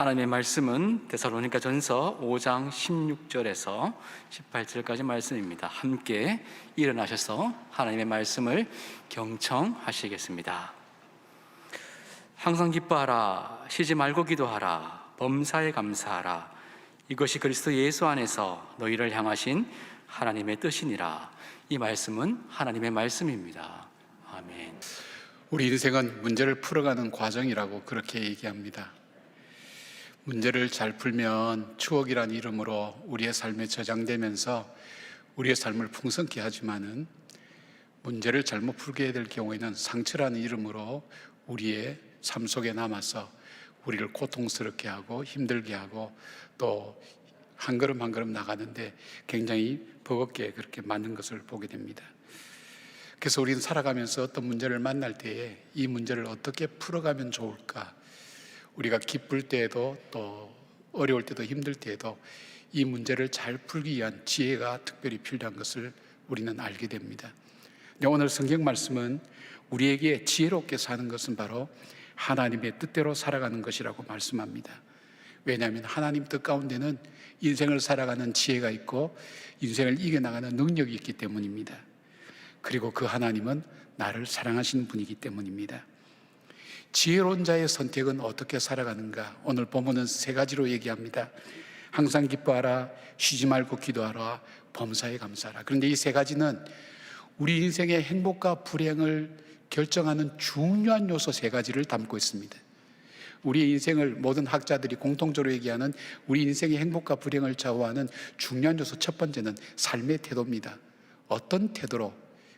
하나님의 말씀은 데살로니가전서 5장 16절에서 18절까지 말씀입니다. 함께 일어나셔서 하나님의 말씀을 경청하시겠습니다. 항상 기뻐하라, 쉬지 말고 기도하라, 범사에 감사하라. 이것이 그리스도 예수 안에서 너희를 향하신 하나님의 뜻이니라. 이 말씀은 하나님의 말씀입니다. 아멘. 우리 인생은 문제를 풀어가는 과정이라고 그렇게 얘기합니다. 문제를 잘 풀면 추억이란 이름으로 우리의 삶에 저장되면서 우리의 삶을 풍성케 하지만은, 문제를 잘못 풀게 될 경우에는 상처라는 이름으로 우리의 삶 속에 남아서 우리를 고통스럽게 하고 힘들게 하고 또 한 걸음 한 걸음 나가는데 굉장히 버겁게 그렇게 만든 것을 보게 됩니다. 그래서 우리는 살아가면서 어떤 문제를 만날 때에 이 문제를 어떻게 풀어가면 좋을까, 우리가 기쁠 때에도 또 어려울 때도 힘들 때에도 이 문제를 잘 풀기 위한 지혜가 특별히 필요한 것을 우리는 알게 됩니다. 오늘 성경 말씀은 우리에게 지혜롭게 사는 것은 바로 하나님의 뜻대로 살아가는 것이라고 말씀합니다. 왜냐하면 하나님 뜻 가운데는 인생을 살아가는 지혜가 있고 인생을 이겨나가는 능력이 있기 때문입니다. 그리고 그 하나님은 나를 사랑하시는 분이기 때문입니다. 지혜로운 자의 선택은 어떻게 살아가는가? 오늘 본문은 세 가지로 얘기합니다. 항상 기뻐하라, 쉬지 말고 기도하라, 범사에 감사하라. 그런데 이 세 가지는 우리 인생의 행복과 불행을 결정하는 중요한 요소 세 가지를 담고 있습니다. 우리 인생을 모든 학자들이 공통적으로 얘기하는 우리 인생의 행복과 불행을 좌우하는 중요한 요소 첫 번째는 삶의 태도입니다. 어떤 태도로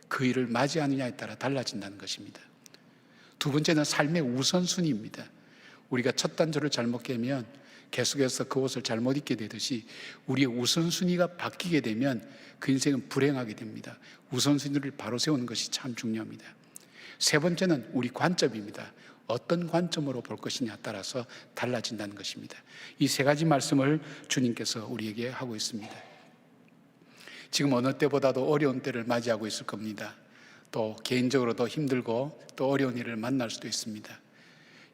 그 일을 맞이하느냐에 따라 달라진다는 것입니다. 두 번째는 삶의 우선순위입니다. 우리가 첫 단추를 잘못 깨면 계속해서 그 옷을 잘못 입게 되듯이 우리의 우선순위가 바뀌게 되면 그 인생은 불행하게 됩니다. 우선순위를 바로 세우는 것이 참 중요합니다. 세 번째는 우리 관점입니다. 어떤 관점으로 볼 것이냐에 따라서 달라진다는 것입니다. 이 세 가지 말씀을 주님께서 우리에게 하고 있습니다. 지금 어느 때보다도 어려운 때를 맞이하고 있을 겁니다. 또 개인적으로도 힘들고 또 어려운 일을 만날 수도 있습니다.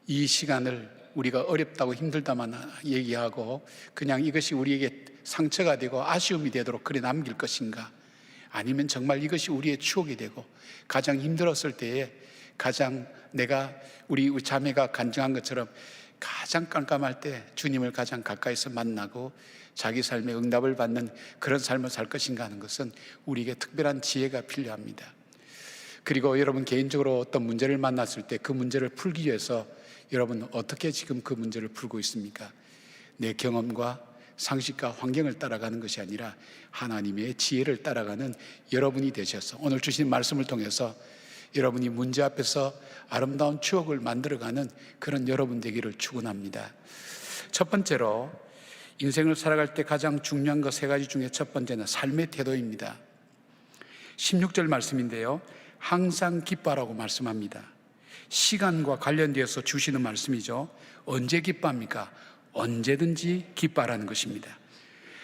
이 시간을 우리가 어렵다고 힘들다만 얘기하고 그냥 이것이 우리에게 상처가 되고 아쉬움이 되도록 그래 남길 것인가, 아니면 정말 이것이 우리의 추억이 되고 가장 힘들었을 때에 가장 우리 자매가 간증한 것처럼 가장 깜깜할 때 주님을 가장 가까이서 만나고 자기 삶의 응답을 받는 그런 삶을 살 것인가 하는 것은 우리에게 특별한 지혜가 필요합니다. 그리고 여러분 개인적으로 어떤 문제를 만났을 때 그 문제를 풀기 위해서 여러분 어떻게 지금 그 문제를 풀고 있습니까? 내 경험과 상식과 환경을 따라가는 것이 아니라 하나님의 지혜를 따라가는 여러분이 되셔서 오늘 주신 말씀을 통해서 여러분이 문제 앞에서 아름다운 추억을 만들어가는 그런 여러분 되기를 축원합니다. 첫 번째로 인생을 살아갈 때 가장 중요한 것 세 가지 중에 첫 번째는 삶의 태도입니다. 16절 말씀인데요, 항상 기뻐하라고 말씀합니다. 시간과 관련되어서 주시는 말씀이죠. 언제 기뻐합니까? 언제든지 기뻐하라는 것입니다.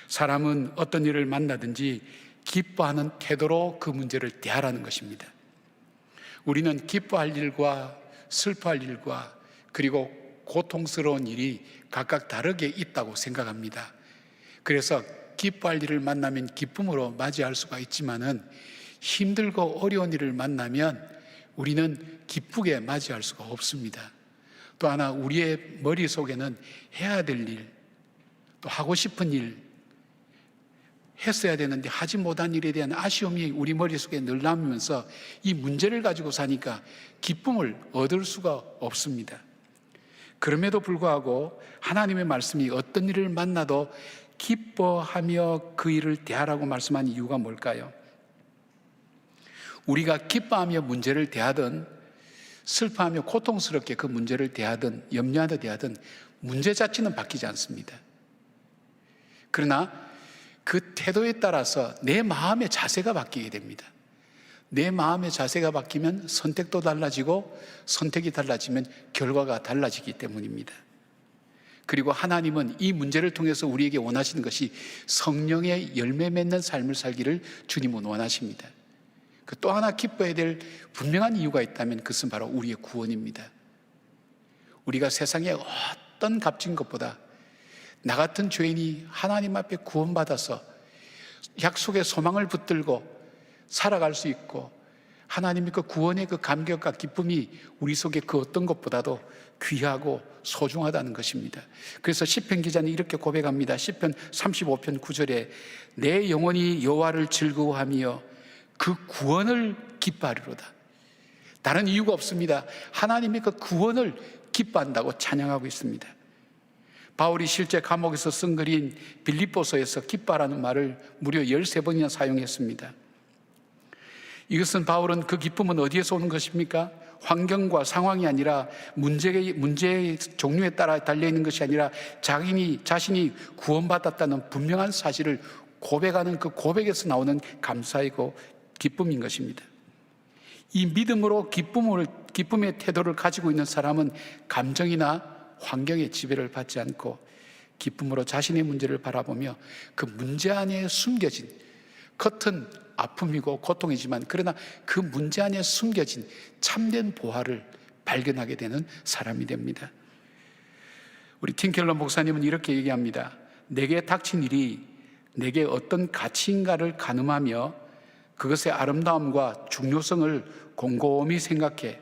사람은 어떤 일을 만나든지 기뻐하는 태도로 그 문제를 대하라는 것입니다. 우리는 기뻐할 일과 슬퍼할 일과 그리고 고통스러운 일이 각각 다르게 있다고 생각합니다. 그래서 기뻐할 일을 만나면 기쁨으로 맞이할 수가 있지만은 힘들고 어려운 일을 만나면 우리는 기쁘게 맞이할 수가 없습니다. 또 하나, 우리의 머릿속에는 해야 될 일, 또 하고 싶은 일, 했어야 되는데 하지 못한 일에 대한 아쉬움이 우리 머릿속에 늘 남으면서 이 문제를 가지고 사니까 기쁨을 얻을 수가 없습니다. 그럼에도 불구하고 하나님의 말씀이 어떤 일을 만나도 기뻐하며 그 일을 대하라고 말씀한 이유가 뭘까요? 우리가 기뻐하며 문제를 대하든 슬퍼하며 고통스럽게 그 문제를 대하든 염려하듯 대하든 문제 자체는 바뀌지 않습니다. 그러나 그 태도에 따라서 내 마음의 자세가 바뀌게 됩니다. 내 마음의 자세가 바뀌면 선택도 달라지고 선택이 달라지면 결과가 달라지기 때문입니다. 그리고 하나님은 이 문제를 통해서 우리에게 원하시는 것이 성령의 열매 맺는 삶을 살기를 주님은 원하십니다. 그 또 하나 기뻐해야 될 분명한 이유가 있다면 그것은 바로 우리의 구원입니다. 우리가 세상에 어떤 값진 것보다 나 같은 죄인이 하나님 앞에 구원받아서 약속의 소망을 붙들고 살아갈 수 있고 하나님의 그 구원의 그 감격과 기쁨이 우리 속에 그 어떤 것보다도 귀하고 소중하다는 것입니다. 그래서 시편 기자는 이렇게 고백합니다. 시편 35편 9절에 내 영혼이 여호와를 즐거워하며 그 구원을 기뻐하리로다. 다른 이유가 없습니다. 하나님의 그 구원을 기뻐한다고 찬양하고 있습니다. 바울이 실제 감옥에서 쓴 글인 빌립보서에서 기뻐하라는 말을 무려 13번이나 사용했습니다. 이것은 바울은 그 기쁨은 어디에서 오는 것입니까? 환경과 상황이 아니라 문제의 종류에 따라 달려있는 것이 아니라 자신이 구원받았다는 분명한 사실을 고백하는 그 고백에서 나오는 감사이고 기쁨인 것입니다. 이 믿음으로 기쁨의 태도를 가지고 있는 사람은 감정이나 환경의 지배를 받지 않고 기쁨으로 자신의 문제를 바라보며 그 문제 안에 숨겨진 겉은 아픔이고 고통이지만 그러나 그 문제 안에 숨겨진 참된 보화를 발견하게 되는 사람이 됩니다. 우리 팀켈러 목사님은 이렇게 얘기합니다. 내게 닥친 일이 내게 어떤 가치인가를 가늠하며 그것의 아름다움과 중요성을 곰곰이 생각해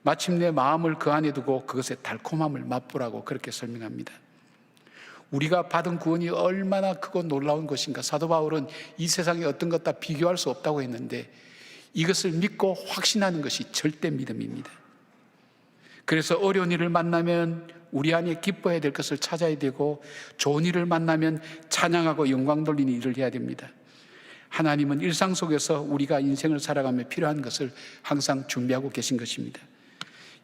마침내 마음을 그 안에 두고 그것의 달콤함을 맛보라고 그렇게 설명합니다. 우리가 받은 구원이 얼마나 크고 놀라운 것인가. 사도 바울은 이 세상의 어떤 것과 비교할 수 없다고 했는데 이것을 믿고 확신하는 것이 절대 믿음입니다. 그래서 어려운 일을 만나면 우리 안에 기뻐해야 될 것을 찾아야 되고 좋은 일을 만나면 찬양하고 영광 돌리는 일을 해야 됩니다. 하나님은 일상 속에서 우리가 인생을 살아가며 필요한 것을 항상 준비하고 계신 것입니다.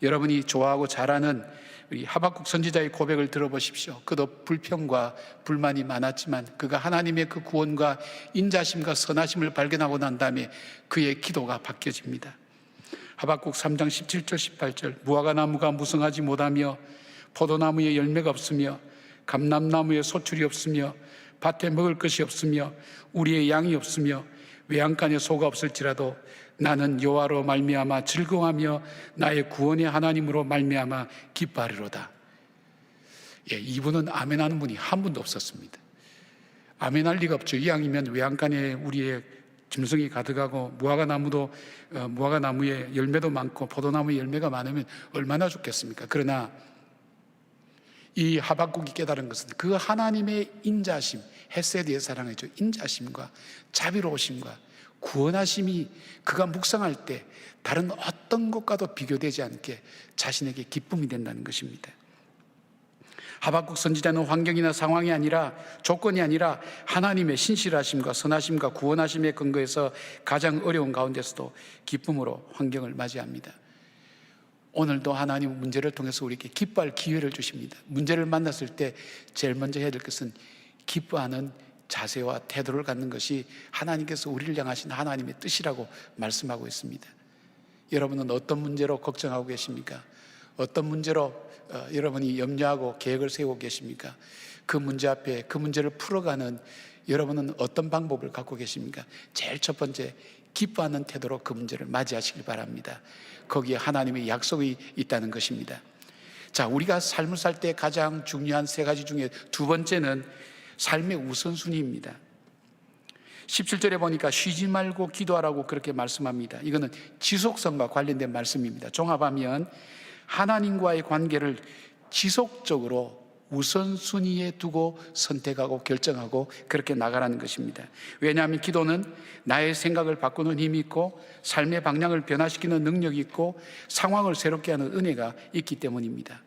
여러분이 좋아하고 잘 아는 우리 하박국 선지자의 고백을 들어보십시오. 그도 불평과 불만이 많았지만 그가 하나님의 그 구원과 인자심과 선하심을 발견하고 난 다음에 그의 기도가 바뀌어집니다. 하박국 3장 17절 18절 무화과나무가 무성하지 못하며 포도나무에 열매가 없으며 감람나무에 소출이 없으며 밭에 먹을 것이 없으며 우리의 양이 없으며 외양간에 소가 없을지라도 나는 여호와로 말미암아 즐거워하며 나의 구원의 하나님으로 말미암아 기뻐하리로다. 이분은 아멘하는 분이 한 분도 없었습니다. 아멘할 리가 없죠. 이왕이면 외양간에 우리의 짐승이 가득하고 무화과나무에 열매도 많고 포도나무에 열매가 많으면 얼마나 좋겠습니까? 그러나 이 하박국이 깨달은 것은 그 하나님의 인자심, 헤세드의 사랑이죠. 인자심과 자비로우심과 구원하심이 그가 묵상할 때 다른 어떤 것과도 비교되지 않게 자신에게 기쁨이 된다는 것입니다. 하박국 선지자는 환경이나 상황이 아니라 조건이 아니라 하나님의 신실하심과 선하심과 구원하심에 근거해서 가장 어려운 가운데서도 기쁨으로 환경을 맞이합니다. 오늘도 하나님은 문제를 통해서 우리에게 기뻐할 기회를 주십니다. 문제를 만났을 때 제일 먼저 해야 될 것은 기뻐하는 자세와 태도를 갖는 것이 하나님께서 우리를 향하신 하나님의 뜻이라고 말씀하고 있습니다. 여러분은 어떤 문제로 걱정하고 계십니까? 어떤 문제로 여러분이 염려하고 계획을 세우고 계십니까? 그 문제 앞에 그 문제를 풀어가는 여러분은 어떤 방법을 갖고 계십니까? 제일 첫 번째, 기뻐하는 태도로 그 문제를 맞이하시길 바랍니다. 거기에 하나님의 약속이 있다는 것입니다. 자, 우리가 삶을 살 때 가장 중요한 세 가지 중에 두 번째는 삶의 우선순위입니다. 17절에 보니까 쉬지 말고 기도하라고 그렇게 말씀합니다. 이거는 지속성과 관련된 말씀입니다. 종합하면 하나님과의 관계를 지속적으로 우선순위에 두고 선택하고 결정하고 그렇게 나가라는 것입니다. 왜냐하면 기도는 나의 생각을 바꾸는 힘이 있고 삶의 방향을 변화시키는 능력이 있고 상황을 새롭게 하는 은혜가 있기 때문입니다.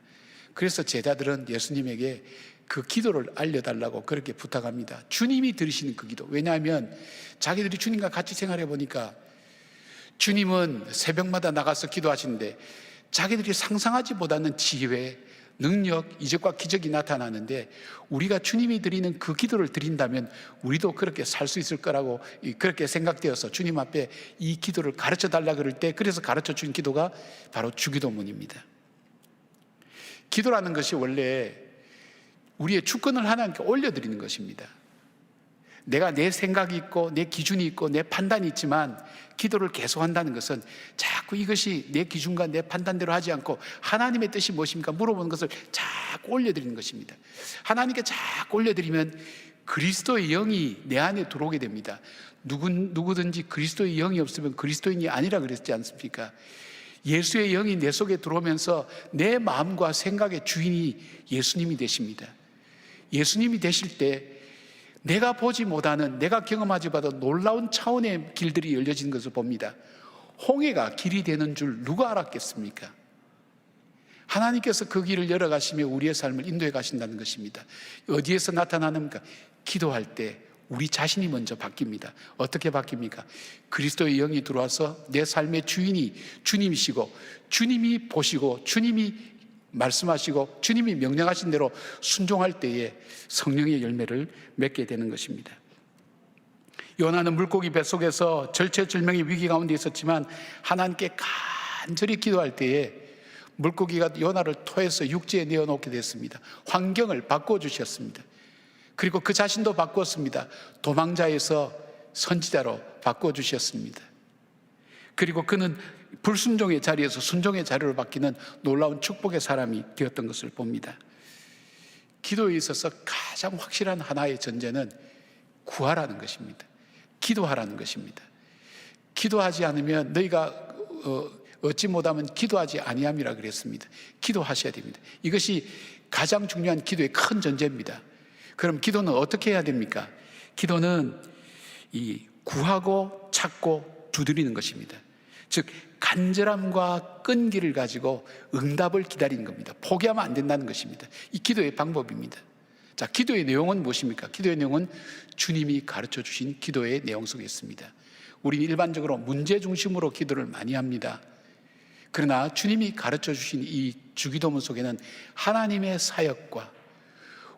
그래서 제자들은 예수님에게 그 기도를 알려달라고 그렇게 부탁합니다. 주님이 들으시는 그 기도. 왜냐하면 자기들이 주님과 같이 생활해 보니까 주님은 새벽마다 나가서 기도하시는데 자기들이 상상하지 못하는 지혜, 능력, 이적과 기적이 나타나는데 우리가 주님이 드리는 그 기도를 드린다면 우리도 그렇게 살 수 있을 거라고 그렇게 생각되어서 주님 앞에 이 기도를 가르쳐 달라 그럴 때 그래서 가르쳐 준 기도가 바로 주기도문입니다. 기도라는 것이 원래 우리의 주권을 하나님께 올려드리는 것입니다. 내가 내 생각이 있고 내 기준이 있고 내 판단이 있지만 기도를 계속한다는 것은 자꾸 이것이 내 기준과 내 판단대로 하지 않고 하나님의 뜻이 무엇입니까? 물어보는 것을 자꾸 올려드리는 것입니다. 하나님께 자꾸 올려드리면 그리스도의 영이 내 안에 들어오게 됩니다. 누구든지 그리스도의 영이 없으면 그리스도인이 아니라 그랬지 않습니까? 예수의 영이 내 속에 들어오면서 내 마음과 생각의 주인이 예수님이 되십니다. 예수님이 되실 때 내가 보지 못하는, 내가 경험하지 못한 놀라운 차원의 길들이 열려진 것을 봅니다. 홍해가 길이 되는 줄 누가 알았겠습니까? 하나님께서 그 길을 열어가시며 우리의 삶을 인도해 가신다는 것입니다. 어디에서 나타나는가? 기도할 때 우리 자신이 먼저 바뀝니다. 어떻게 바뀝니까? 그리스도의 영이 들어와서 내 삶의 주인이 주님이시고, 주님이 보시고 주님이 말씀하시고 주님이 명령하신 대로 순종할 때에 성령의 열매를 맺게 되는 것입니다. 요나는 물고기 뱃속에서 절체절명의 위기 가운데 있었지만 하나님께 간절히 기도할 때에 물고기가 요나를 토해서 육지에 내어놓게 됐습니다. 환경을 바꿔주셨습니다. 그리고 그 자신도 바꿨습니다. 도망자에서 선지자로 바꿔주셨습니다. 그리고 그는 불순종의 자리에서 순종의 자리로 바뀌는 놀라운 축복의 사람이 되었던 것을 봅니다. 기도에 있어서 가장 확실한 하나의 전제는 구하라는 것입니다. 기도하라는 것입니다. 기도하지 않으면 너희가 얻지 못하면 기도하지 아니함이라 그랬습니다. 기도하셔야 됩니다. 이것이 가장 중요한 기도의 큰 전제입니다. 그럼 기도는 어떻게 해야 됩니까? 기도는 이 구하고 찾고 두드리는 것입니다. 즉 간절함과 끈기를 가지고 응답을 기다리는 겁니다. 포기하면 안 된다는 것입니다. 이 기도의 방법입니다. 자, 기도의 내용은 무엇입니까? 기도의 내용은 주님이 가르쳐 주신 기도의 내용 속에 있습니다. 우리는 일반적으로 문제 중심으로 기도를 많이 합니다. 그러나 주님이 가르쳐 주신 이 주기도문 속에는 하나님의 사역과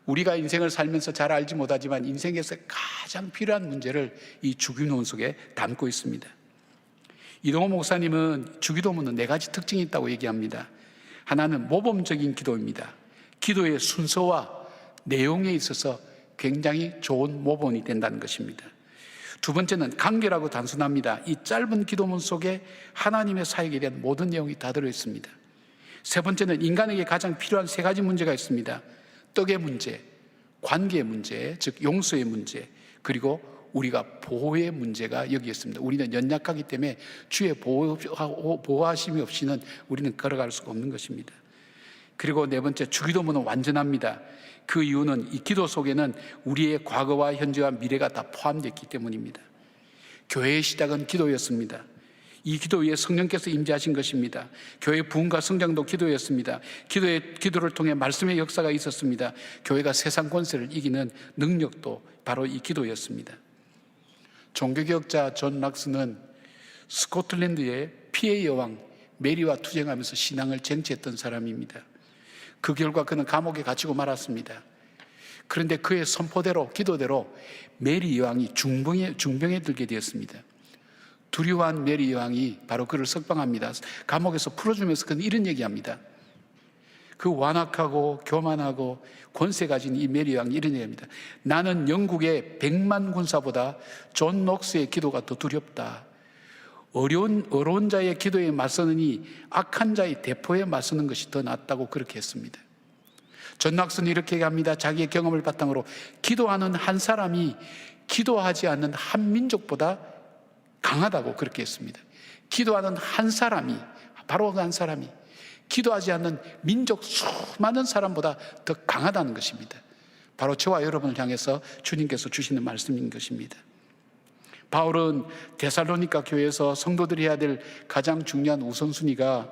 우리가 인생을 살면서 잘 알지 못하지만 인생에서 가장 필요한 문제를 이 주기도문 속에 담고 있습니다. 이동호 목사님은 주기도문은 4가지 특징이 있다고 얘기합니다. 하나는 모범적인 기도입니다. 기도의 순서와 내용에 있어서 굉장히 좋은 모범이 된다는 것입니다. 두 번째는 간결하고 단순합니다. 이 짧은 기도문 속에 하나님의 사역에 대한 모든 내용이 다 들어있습니다. 세 번째는 인간에게 가장 필요한 3가지 문제가 있습니다. 떡의 문제, 관계의 문제, 즉 용서의 문제, 그리고 우리가 보호의 문제가 여기 있습니다. 우리는 연약하기 때문에 주의 보호하심이 없이는 우리는 걸어갈 수가 없는 것입니다. 그리고 4번째, 주기도문은 완전합니다. 그 이유는 이 기도 속에는 우리의 과거와 현재와 미래가 다 포함되어 있기 때문입니다. 교회의 시작은 기도였습니다. 이 기도 위에 성령께서 임재하신 것입니다. 교회 부흥과 성장도 기도였습니다. 기도를 통해 말씀의 역사가 있었습니다. 교회가 세상 권세를 이기는 능력도 바로 이 기도였습니다. 종교개혁자 존 락스는 스코틀랜드의 피해 여왕 메리와 투쟁하면서 신앙을 쟁취했던 사람입니다. 그 결과 그는 감옥에 갇히고 말았습니다. 그런데 그의 선포대로, 기도대로 메리 여왕이 중병에 들게 되었습니다. 두려워한 메리 여왕이 바로 그를 석방합니다. 감옥에서 풀어주면서 그는 이런 얘기합니다. 그 완악하고 교만하고 권세 가진 이 메리 여왕이 이런 얘기합니다. 나는 영국의 100만 군사보다 존 녹스의 기도가 더 두렵다. 어려운 자의 기도에 맞서느니 악한 자의 대포에 맞서는 것이 더 낫다고 그렇게 했습니다. 존 녹스는 이렇게 얘기합니다. 자기의 경험을 바탕으로 기도하는 한 사람이 기도하지 않는 한 민족보다 강하다고 그렇게 했습니다. 기도하는 한 사람이, 바로 그 한 사람이 기도하지 않는 민족 수많은 사람보다 더 강하다는 것입니다. 바로 저와 여러분을 향해서 주님께서 주시는 말씀인 것입니다. 바울은 데살로니가 교회에서 성도들이 해야 될 가장 중요한 우선순위가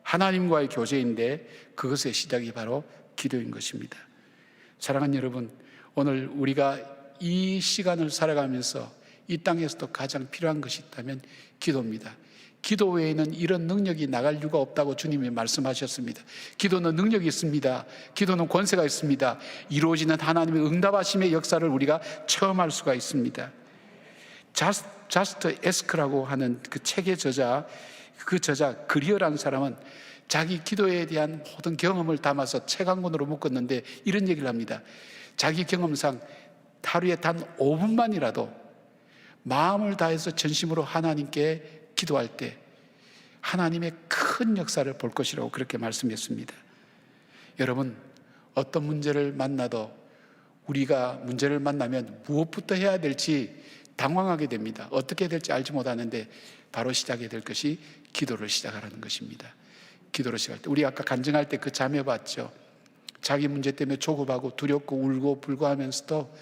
하나님과의 교제인데 그것의 시작이 바로 기도인 것입니다. 사랑하는 여러분, 오늘 우리가 이 시간을 살아가면서 이 땅에서도 가장 필요한 것이 있다면 기도입니다. 기도 외에는 이런 능력이 나갈 이유가 없다고 주님이 말씀하셨습니다. 기도는 능력이 있습니다. 기도는 권세가 있습니다. 이루어지는 하나님의 응답하심의 역사를 우리가 체험할 수가 있습니다. 자스트 에스크라고 하는 그 책의 저자, 그리어라는 사람은 자기 기도에 대한 모든 경험을 담아서 책 한 권으로 묶었는데 이런 얘기를 합니다. 자기 경험상 하루에 단 5분만이라도 마음을 다해서 전심으로 하나님께 기도할 때 하나님의 큰 역사를 볼 것이라고 그렇게 말씀했습니다. 여러분, 어떤 문제를 만나도 우리가 문제를 만나면 무엇부터 해야 될지 당황하게 됩니다. 어떻게 해야 될지 알지 못하는데 바로 시작해야 될 것이 기도를 시작하라는 것입니다. 기도를 시작할 때, 우리 아까 간증할 때 그 자매 봤죠? 자기 문제 때문에 조급하고 두렵고 울고 불고하면서도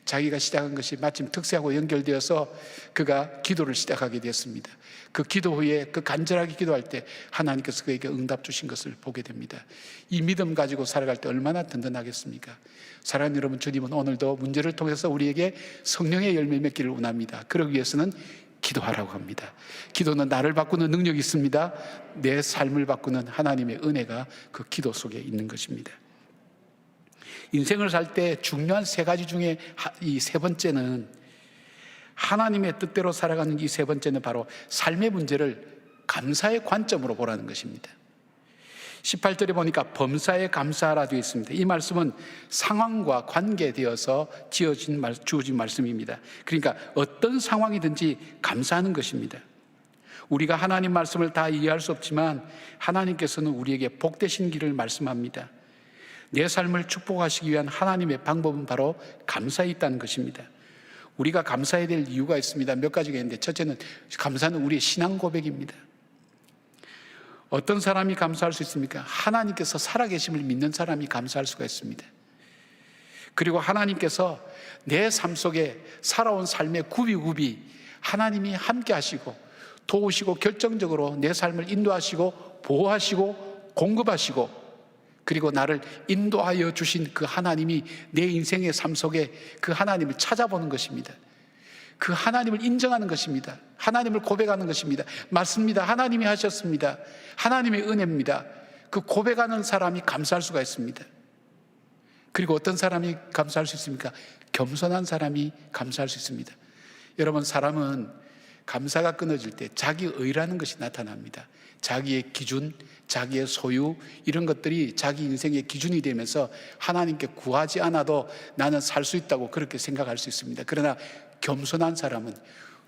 자기가 시작한 것이 마침 특세하고 연결되어서 그가 기도를 시작하게 되었습니다. 그 기도 후에 그 간절하게 기도할 때 하나님께서 그에게 응답 주신 것을 보게 됩니다. 이 믿음 가지고 살아갈 때 얼마나 든든하겠습니까? 사랑하는 여러분, 주님은 오늘도 문제를 통해서 우리에게 성령의 열매 맺기를 원합니다. 그러기 위해서는 기도하라고 합니다. 기도는 나를 바꾸는 능력이 있습니다. 내 삶을 바꾸는 하나님의 은혜가 그 기도 속에 있는 것입니다. 인생을 살 때 중요한 세 가지 중에 이 세 번째는, 하나님의 뜻대로 살아가는 이 세 번째는 바로 삶의 문제를 감사의 관점으로 보라는 것입니다. 18절에 보니까 범사에 감사하라 되어 있습니다. 이 말씀은 상황과 관계되어서 주어진 말씀입니다. 그러니까 어떤 상황이든지 감사하는 것입니다. 우리가 하나님 말씀을 다 이해할 수 없지만 하나님께서는 우리에게 복되신 길을 말씀합니다. 내 삶을 축복하시기 위한 하나님의 방법은 바로 감사에 있다는 것입니다. 우리가 감사해야 될 이유가 있습니다. 몇 가지가 있는데, 첫째는 감사는 우리의 신앙 고백입니다. 어떤 사람이 감사할 수 있습니까? 하나님께서 살아계심을 믿는 사람이 감사할 수가 있습니다. 그리고 하나님께서 내 삶 속에 살아온 삶의 굽이굽이 하나님이 함께 하시고 도우시고 결정적으로 내 삶을 인도하시고 보호하시고 공급하시고, 그리고 나를 인도하여 주신 그 하나님이 내 인생의 삶 속에 그 하나님을 찾아보는 것입니다. 그 하나님을 인정하는 것입니다. 하나님을 고백하는 것입니다. 맞습니다. 하나님이 하셨습니다. 하나님의 은혜입니다. 그 고백하는 사람이 감사할 수가 있습니다. 그리고 어떤 사람이 감사할 수 있습니까? 겸손한 사람이 감사할 수 있습니다. 여러분, 사람은 감사가 끊어질 때 자기 의라는 것이 나타납니다. 자기의 기준, 자기의 소유, 이런 것들이 자기 인생의 기준이 되면서 하나님께 구하지 않아도 나는 살 수 있다고 그렇게 생각할 수 있습니다. 그러나 겸손한 사람은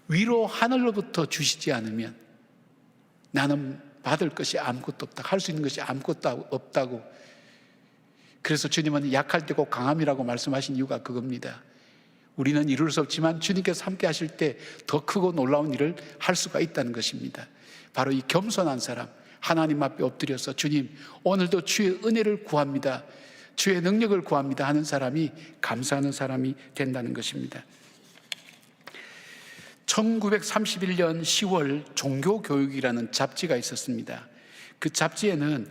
위로 하늘로부터 주시지 않으면 나는 받을 것이 아무것도 없다, 할 수 있는 것이 아무것도 없다고. 그래서 주님은 약할 때 꼭 강함이라고 말씀하신 이유가 그겁니다. 우리는 이룰 수 없지만 주님께서 함께 하실 때 더 크고 놀라운 일을 할 수가 있다는 것입니다. 바로 이 겸손한 사람, 하나님 앞에 엎드려서 주님, 오늘도 주의 은혜를 구합니다, 주의 능력을 구합니다 하는 사람이 감사하는 사람이 된다는 것입니다. 1931년 10월 종교교육이라는 잡지가 있었습니다. 그 잡지에는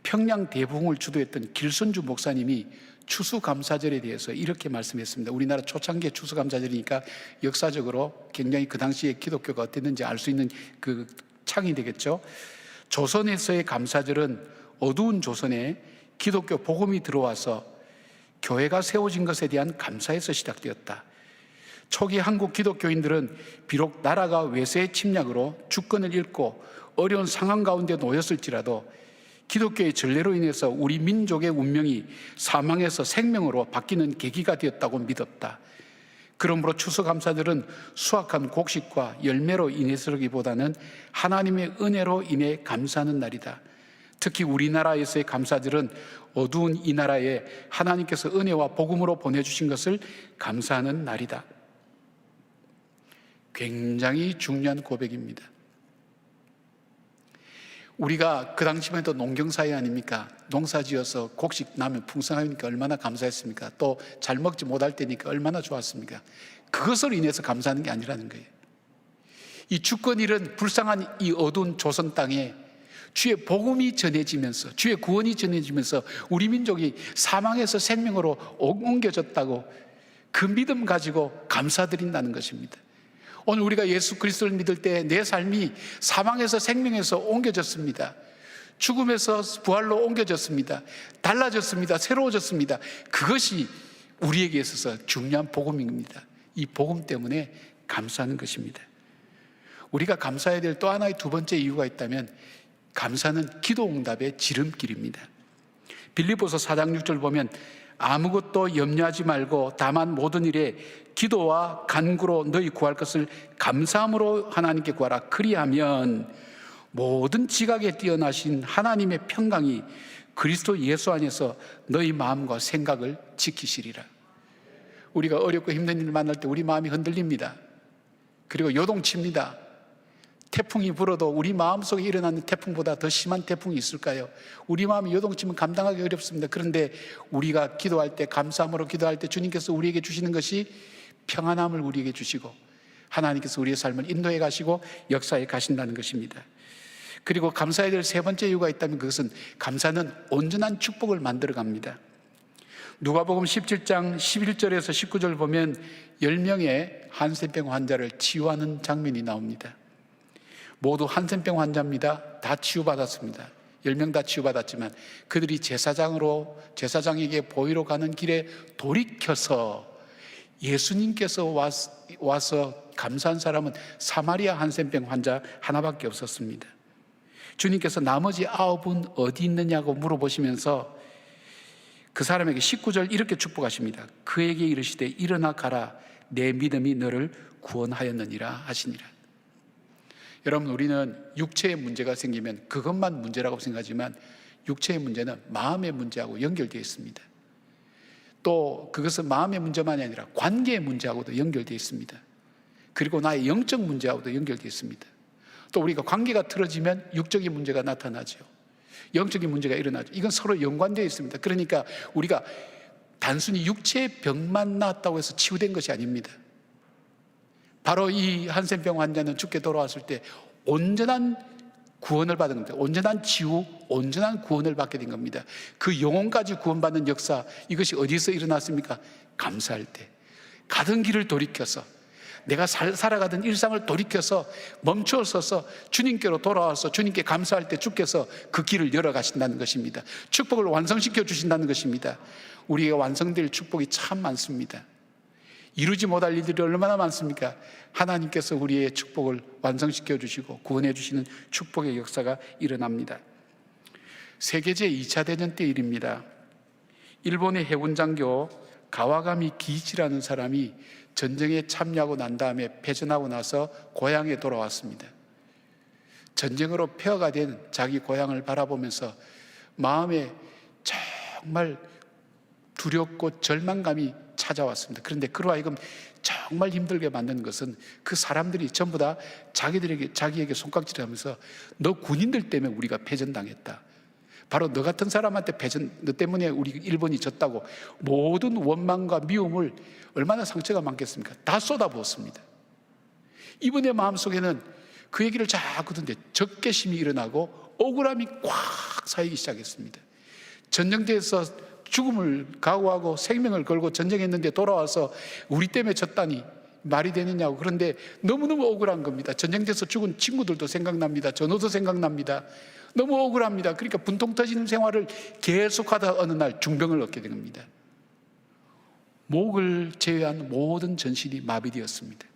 평양 대부흥을 주도했던 길순주 목사님이 추수감사절에 대해서 이렇게 말씀했습니다. 우리나라 초창기의 추수감사절이니까 역사적으로 굉장히 그 당시에 기독교가 어땠는지 알 수 있는 그 창이 되겠죠. 조선에서의 감사절은 어두운 조선에 기독교 복음이 들어와서 교회가 세워진 것에 대한 감사에서 시작되었다. 초기 한국 기독교인들은 비록 나라가 외세의 침략으로 주권을 잃고 어려운 상황 가운데 놓였을지라도 기독교의 전례로 인해서 우리 민족의 운명이 사망에서 생명으로 바뀌는 계기가 되었다고 믿었다. 그러므로 추수감사절은 수확한 곡식과 열매로 인해서라기보다는 하나님의 은혜로 인해 감사하는 날이다. 특히 우리나라에서의 감사절은 어두운 이 나라에 하나님께서 은혜와 복음으로 보내주신 것을 감사하는 날이다. 굉장히 중요한 고백입니다. 우리가 그 당시만 해도 농경사회 아닙니까? 농사지어서 곡식 나면 풍성하니까 얼마나 감사했습니까? 또 잘 먹지 못할 때니까 얼마나 좋았습니까? 그것으로 인해서 감사하는 게 아니라는 거예요. 이 주권 잃은 불쌍한 이 어두운 조선 땅에 주의 복음이 전해지면서, 주의 구원이 전해지면서 우리 민족이 사망에서 생명으로 옮겨졌다고, 그 믿음 가지고 감사드린다는 것입니다. 오늘 우리가 예수 그리스도를 믿을 때 내 삶이 사망에서 생명에서 옮겨졌습니다. 죽음에서 부활로 옮겨졌습니다. 달라졌습니다. 새로워졌습니다. 그것이 우리에게 있어서 중요한 복음입니다. 이 복음 때문에 감사하는 것입니다. 우리가 감사해야 될 또 하나의 두 번째 이유가 있다면, 감사는 기도 응답의 지름길입니다. 빌립보서 4장 6절 보면 아무것도 염려하지 말고 다만 모든 일에 기도와 간구로 너희 구할 것을 감사함으로 하나님께 구하라. 그리하면 모든 지각에 뛰어나신 하나님의 평강이 그리스도 예수 안에서 너희 마음과 생각을 지키시리라. 우리가 어렵고 힘든 일을 만날 때 우리 마음이 흔들립니다. 그리고 요동칩니다. 태풍이 불어도 우리 마음속에 일어나는 태풍보다 더 심한 태풍이 있을까요? 우리 마음이 요동치면 감당하기 어렵습니다. 그런데 우리가 기도할 때, 감사함으로 기도할 때 주님께서 우리에게 주시는 것이 평안함을 우리에게 주시고 하나님께서 우리의 삶을 인도해 가시고 역사해 가신다는 것입니다. 그리고 감사해야 될 세 번째 이유가 있다면 그것은 감사는 온전한 축복을 만들어 갑니다. 누가복음 17장 11절에서 19절 보면 10명의 한센병 환자를 치유하는 장면이 나옵니다. 모두 한센병 환자입니다. 다 치유받았습니다. 10명 다 치유받았지만 그들이 제사장에게 보이러 가는 길에 돌이켜서 예수님께서 와서 감사한 사람은 사마리아 한센병 환자 하나밖에 없었습니다. 주님께서 나머지 9은 어디 있느냐고 물어보시면서 그 사람에게 19절 이렇게 축복하십니다. 그에게 이르시되 일어나 가라, 내 믿음이 너를 구원하였느니라 하시니라. 여러분, 우리는 육체의 문제가 생기면 그것만 문제라고 생각하지만 육체의 문제는 마음의 문제하고 연결되어 있습니다. 또 그것은 마음의 문제만이 아니라 관계의 문제하고도 연결되어 있습니다. 그리고 나의 영적 문제하고도 연결되어 있습니다. 또 우리가 관계가 틀어지면 육적인 문제가 나타나죠. 영적인 문제가 일어나죠. 이건 서로 연관되어 있습니다. 그러니까 우리가 단순히 육체의 병만 나았다고 해서 치유된 것이 아닙니다. 바로 이 한센병 환자는 죽게 돌아왔을 때 온전한 구원을 받은 겁니다. 온전한 치유, 온전한 구원을 받게 된 겁니다. 그 영혼까지 구원받는 역사, 이것이 어디서 일어났습니까? 감사할 때 가던 길을 돌이켜서, 내가 살아가던 일상을 돌이켜서 멈추어 서서 주님께로 돌아와서 주님께 감사할 때 주께서 그 길을 열어 가신다는 것입니다. 축복을 완성시켜 주신다는 것입니다. 우리가 완성될 축복이 참 많습니다. 이루지 못할 일들이 얼마나 많습니까? 하나님께서 우리의 축복을 완성시켜 주시고 구원해 주시는 축복의 역사가 일어납니다. 세계제 2차 대전 때 일입니다. 일본의 해군 장교 가와가미 기이치라는 사람이 전쟁에 참여하고 난 다음에 패전하고 나서 고향에 돌아왔습니다. 전쟁으로 폐허가 된 자기 고향을 바라보면서 마음에 정말 두렵고 절망감이 찾아왔습니다. 그런데 그로 하여금 정말 힘들게 만드는 것은 그 사람들이 전부 다 자기에게 손깍지를 하면서 너 군인들 때문에 우리가 패전당했다. 바로 너 같은 사람한테 너 때문에 우리 일본이 졌다고 모든 원망과 미움을, 얼마나 상처가 많겠습니까? 다 쏟아부었습니다. 이분의 마음속에는 그 얘기를 자꾸 듣는데 적개심이 일어나고 억울함이 꽉 쌓이기 시작했습니다. 전쟁터에서 죽음을 각오하고 생명을 걸고 전쟁했는데 돌아와서 우리 때문에 졌다니 말이 되느냐고. 그런데 너무너무 억울한 겁니다. 전쟁터에서 죽은 친구들도 생각납니다. 전우도 생각납니다. 너무 억울합니다. 그러니까 분통 터지는 생활을 계속하다 어느 날 중병을 얻게 된 겁니다. 목을 제외한 모든 전신이 마비되었습니다.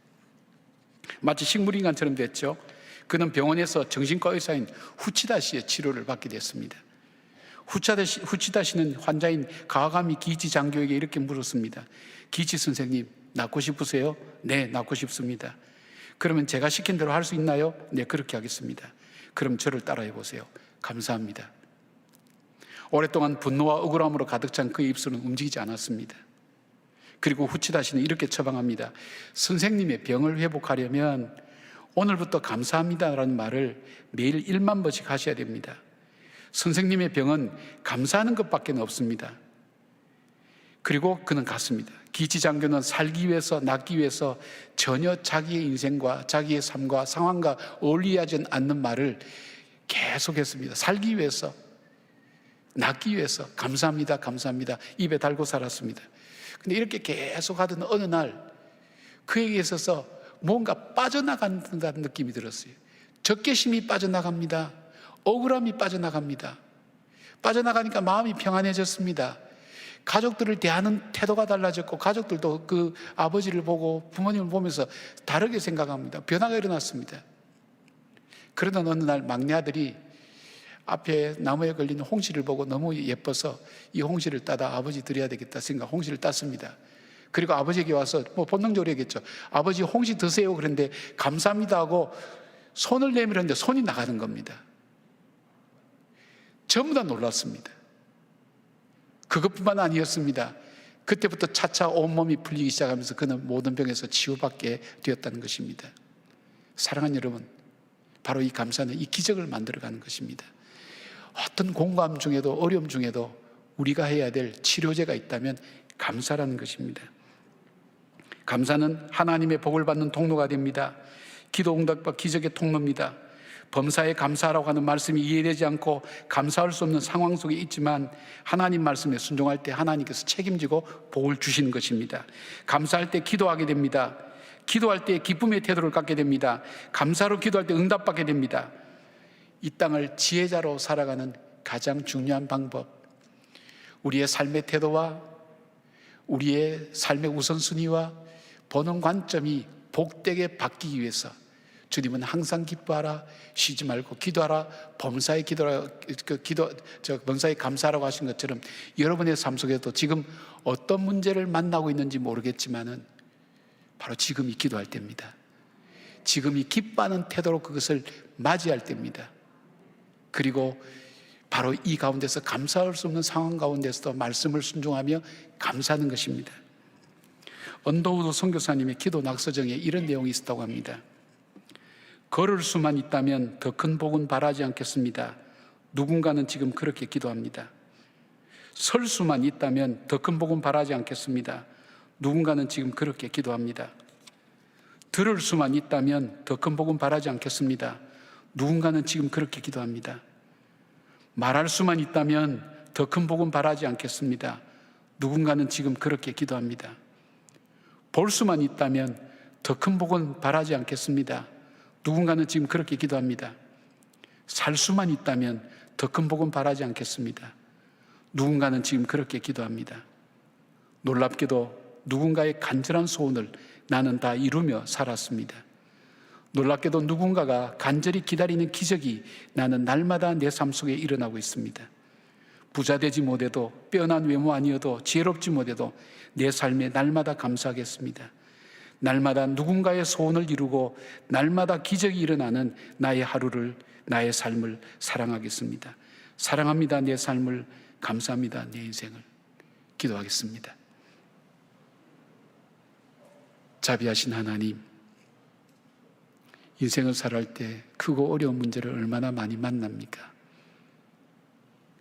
마치 식물인간처럼 됐죠. 그는 병원에서 정신과 의사인 후치다 씨의 치료를 받게 됐습니다. 후치다 씨는 환자인 가와가미 기이치 장교에게 이렇게 물었습니다. 기이치 선생님, 낫고 싶으세요? 네, 낫고 싶습니다. 그러면 제가 시킨 대로 할 수 있나요? 네, 그렇게 하겠습니다. 그럼 저를 따라해 보세요. 감사합니다. 오랫동안 분노와 억울함으로 가득 찬 그의 입술은 움직이지 않았습니다. 그리고 후치다 씨는 이렇게 처방합니다. 선생님의 병을 회복하려면 오늘부터 감사합니다라는 말을 매일 1만 번씩 하셔야 됩니다. 선생님의 병은 감사하는 것밖에 없습니다. 그리고 그는 갔습니다. 기이치 장교는 살기 위해서, 낫기 위해서 전혀 자기의 인생과 자기의 삶과 상황과 어울리지 않는 말을 계속했습니다. 살기 위해서, 낫기 위해서 감사합니다, 감사합니다 입에 달고 살았습니다. 근데 이렇게 계속 하던 어느 날 그에게 있어서 뭔가 빠져나간다는 느낌이 들었어요. 적개심이 빠져나갑니다. 억울함이 빠져나갑니다. 빠져나가니까 마음이 평안해졌습니다. 가족들을 대하는 태도가 달라졌고 가족들도 그 아버지를 보고 부모님을 보면서 다르게 생각합니다. 변화가 일어났습니다. 그러던 어느 날 막내 아들이 앞에 나무에 걸린 홍시를 보고 너무 예뻐서 이 홍시를 따다 아버지 드려야 되겠다 생각 홍시를 땄습니다. 그리고 아버지에게 와서 뭐 본능적으로 얘기했죠. 아버지 홍시 드세요. 그런데 감사합니다 하고 손을 내밀었는데 손이 나가는 겁니다. 전부 다 놀랐습니다. 그것뿐만 아니었습니다. 그때부터 차차 온몸이 풀리기 시작하면서 그는 모든 병에서 치유받게 되었다는 것입니다. 사랑하는 여러분, 바로 이 감사는 이 기적을 만들어가는 것입니다. 어떤 공감 중에도 어려움 중에도 우리가 해야 될 치료제가 있다면 감사라는 것입니다. 감사는 하나님의 복을 받는 통로가 됩니다. 기도 응답과 기적의 통로입니다. 범사에 감사하라고 하는 말씀이 이해되지 않고 감사할 수 없는 상황 속에 있지만 하나님 말씀에 순종할 때 하나님께서 책임지고 복을 주시는 것입니다. 감사할 때 기도하게 됩니다. 기도할 때 기쁨의 태도를 갖게 됩니다. 감사로 기도할 때 응답받게 됩니다. 이 땅을 지혜자로 살아가는 가장 중요한 방법, 우리의 삶의 태도와 우리의 삶의 우선순위와 보는 관점이 복되게 바뀌기 위해서 주님은 항상 기뻐하라, 쉬지 말고 기도하라, 범사에 기도하라, 범사에 감사하라고 하신 것처럼 여러분의 삶 속에도 지금 어떤 문제를 만나고 있는지 모르겠지만은 바로 지금이 기도할 때입니다. 지금이 기뻐하는 태도로 그것을 맞이할 때입니다. 그리고 바로 이 가운데서 감사할 수 없는 상황 가운데서도 말씀을 순종하며 감사하는 것입니다. 언더우드 선교사님의 기도 낙서정에 이런 내용이 있었다고 합니다. 걸을 수만 있다면 더 큰 복은 바라지 않겠습니다. 누군가는 지금 그렇게 기도합니다. 설 수만 있다면 더 큰 복은 바라지 않겠습니다. 누군가는 지금 그렇게 기도합니다. 들을 수만 있다면 더 큰 복은 바라지 않겠습니다. 누군가는 지금 그렇게 기도합니다. 말할 수만 있다면 더 큰 복은 바라지 않겠습니다. 누군가는 지금 그렇게 기도합니다. 볼 수만 있다면 더 큰 복은 바라지 않겠습니다. 누군가는 지금 그렇게 기도합니다. 살 수만 있다면 더 큰 복은 바라지 않겠습니다. 누군가는 지금 그렇게 기도합니다. 놀랍게도 누군가의 간절한 소원을 나는 다 이루며 살았습니다. 놀랍게도 누군가가 간절히 기다리는 기적이 나는 날마다 내 삶 속에 일어나고 있습니다. 부자 되지 못해도, 빼어난 외모 아니어도, 지혜롭지 못해도 내 삶에 날마다 감사하겠습니다. 날마다 누군가의 소원을 이루고 날마다 기적이 일어나는 나의 하루를, 나의 삶을 사랑하겠습니다. 사랑합니다. 내 삶을. 감사합니다. 내 인생을. 기도하겠습니다. 자비하신 하나님, 인생을 살아갈 때 크고 어려운 문제를 얼마나 많이 만납니까?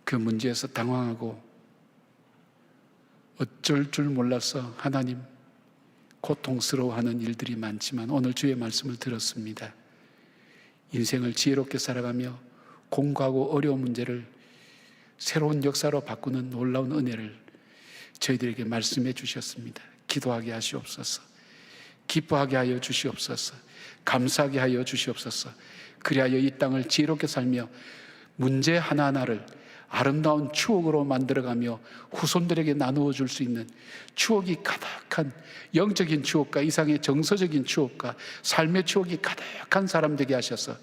그 문제에서 당황하고 어쩔 줄 몰라서 하나님 고통스러워하는 일들이 많지만 오늘 주의 말씀을 들었습니다. 인생을 지혜롭게 살아가며 공고하고 어려운 문제를 새로운 역사로 바꾸는 놀라운 은혜를 저희들에게 말씀해 주셨습니다. 기도하게 하시옵소서. 기뻐하게 하여 주시옵소서. 감사하게 하여 주시옵소서. 그리하여 이 땅을 지혜롭게 살며 문제 하나하나를 아름다운 추억으로 만들어가며 후손들에게 나누어 줄 수 있는 추억이 가득한 영적인 추억과 이상의 정서적인 추억과 삶의 추억이 가득한 사람 되게 하셔서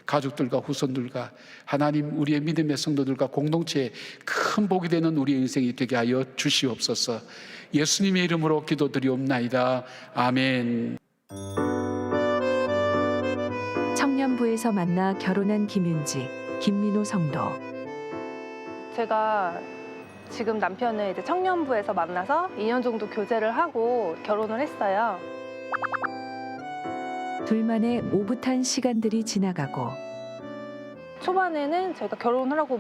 가족들과 후손들과 하나님 우리의 믿음의 성도들과 공동체에 큰 복이 되는 우리의 인생이 되게 하여 주시옵소서. 예수님의 이름으로 기도드리옵나이다. 아멘. 청년부에서 만나 결혼한 김윤지, 김민호 성도. 제가 지금 남편을 이제 청년부에서 만나서 2년 정도 교제를 하고 결혼을 했어요. 둘만의 오붓한 시간들이 지나가고 초반에는 저희가 결혼을 하고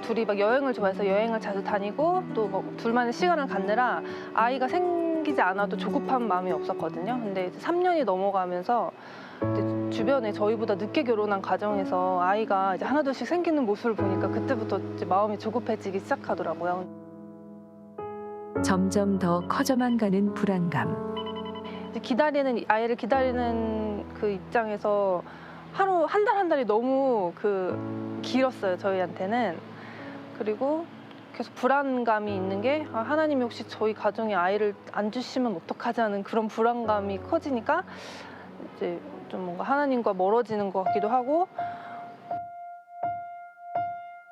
둘이 막 여행을 좋아해서 여행을 자주 다니고 또 둘만의 시간을 갖느라 아이가 생기지 않아도 조급한 마음이 없었거든요. 근데 이제 3년이 넘어가면서 이제 주변에 저희보다 늦게 결혼한 가정에서 아이가 이제 하나둘씩 생기는 모습을 보니까 그때부터 이제 마음이 조급해지기 시작하더라고요. 점점 더 커져만 가는 불안감. 이제 아이를 기다리는 그 입장에서 하루 한 달이 너무 길었어요, 저희한테는. 그리고 계속 불안감이 있는 게 하나님이 혹시 저희 가정에 아이를 안 주시면 어떡하지 하는 그런 불안감이 커지니까 이제 좀 뭔가 하나님과 멀어지는 것 같기도 하고.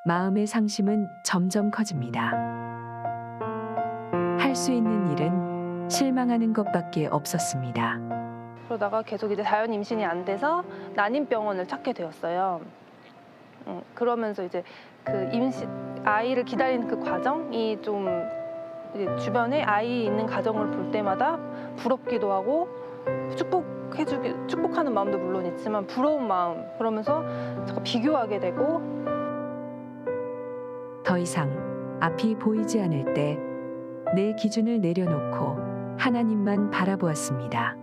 마음의 상심은 점점 커집니다. 할 수 있는 일은 실망하는 것밖에 없었습니다. 그러다가 계속 이제 자연 임신이 안 돼서 난임병원을 찾게 되었어요. 그러면서 이제 그 아이를 기다리는 그 과정이 좀 이제 주변에 아이 있는 가정을 볼 때마다 부럽기도 하고 축복하는 마음도 물론 있지만 부러운 마음, 그러면서 자꾸 비교하게 되고, 더 이상 앞이 보이지 않을 때 내 기준을 내려놓고 하나님만 바라보았습니다.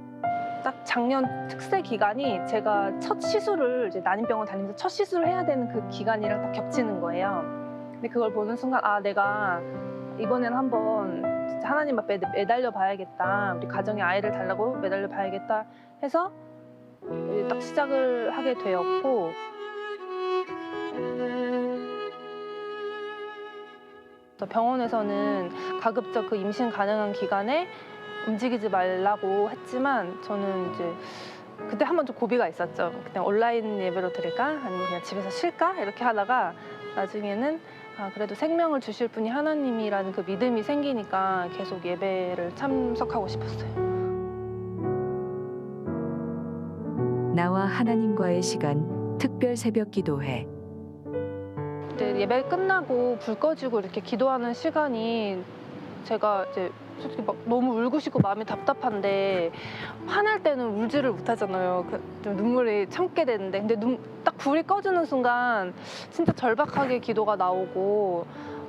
딱 작년 특세 기간이 제가 첫 시술을 이제 난임병원 다니면서 첫 시술을 해야 되는 그 기간이랑 딱 겹치는 거예요. 근데 그걸 보는 순간 내가 이번에는 한번 진짜 하나님 앞에 매달려 봐야겠다. 우리 가정에 아이를 달라고 매달려 봐야겠다 해서 이제 딱 시작을 하게 되었고, 병원에서는 가급적 그 임신 가능한 기간에 움직이지 말라고 했지만 저는 이제 그때 한번 좀 고비가 있었죠. 그냥 온라인 예배로 드릴까? 아니면 그냥 집에서 쉴까? 이렇게 하다가 나중에는 그래도 생명을 주실 분이 하나님이라는 그 믿음이 생기니까 계속 예배를 참석하고 싶었어요. 나와 하나님과의 시간 특별 새벽 기도회. 그때 예배 끝나고 불 꺼지고 이렇게 기도하는 시간이 제가 이제 솔직히 막 너무 울고 싶고 마음이 답답한데, 화날 때는 울지를 못하잖아요. 좀 눈물이 참게 되는데, 근데 딱 불이 꺼지는 순간 진짜 절박하게 기도가 나오고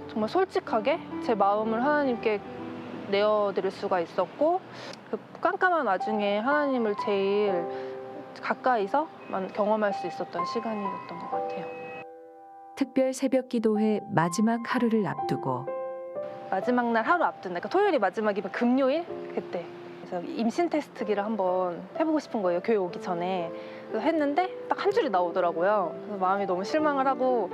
정말 솔직하게 제 마음을 하나님께 내어드릴 수가 있었고, 그 깜깜한 와중에 하나님을 제일 가까이서 경험할 수 있었던 시간이었던 것 같아요. 특별 새벽 기도회 마지막 하루를 앞두고 마지막 날 하루 앞둔 날, 그러니까 토요일이 마지막이면 금요일 그때. 그래서 임신 테스트기를 한번 해보고 싶은 거예요, 교회 오기 전에. 그래서 했는데 딱 한 줄이 나오더라고요. 그래서 마음이 너무 실망을 하고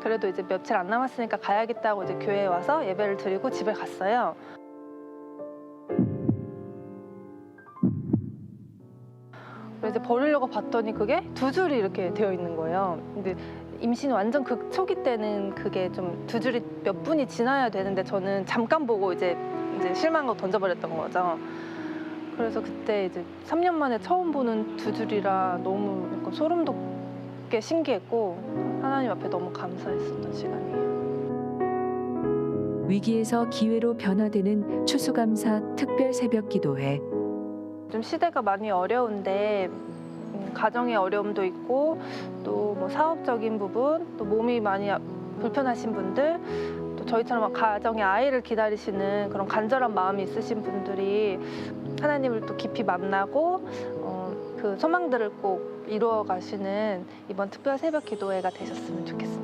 그래도 이제 며칠 안 남았으니까 가야겠다고 이제 교회에 와서 예배를 드리고 집에 갔어요. 그래서 이제 버리려고 봤더니 그게 두 줄이 이렇게 되어 있는 거예요. 근데 임신 완전 초기 때는 그게 좀 두 줄이 몇 분이 지나야 되는데 저는 잠깐 보고 이제 실망하고 던져버렸던 거죠. 그래서 그때 이제 3년 만에 처음 보는 두 줄이라 너무 약간 소름 돋게 신기했고 하나님 앞에 너무 감사했었던 시간이에요. 위기에서 기회로 변화되는 추수감사 특별 새벽 기도회. 좀 시대가 많이 어려운데 가정의 어려움도 있고 또 뭐 사업적인 부분, 또 몸이 많이 불편하신 분들, 또 저희처럼 가정에 아이를 기다리시는 그런 간절한 마음이 있으신 분들이 하나님을 또 깊이 만나고 그 소망들을 꼭 이루어 가시는 이번 특별 새벽 기도회가 되셨으면 좋겠습니다.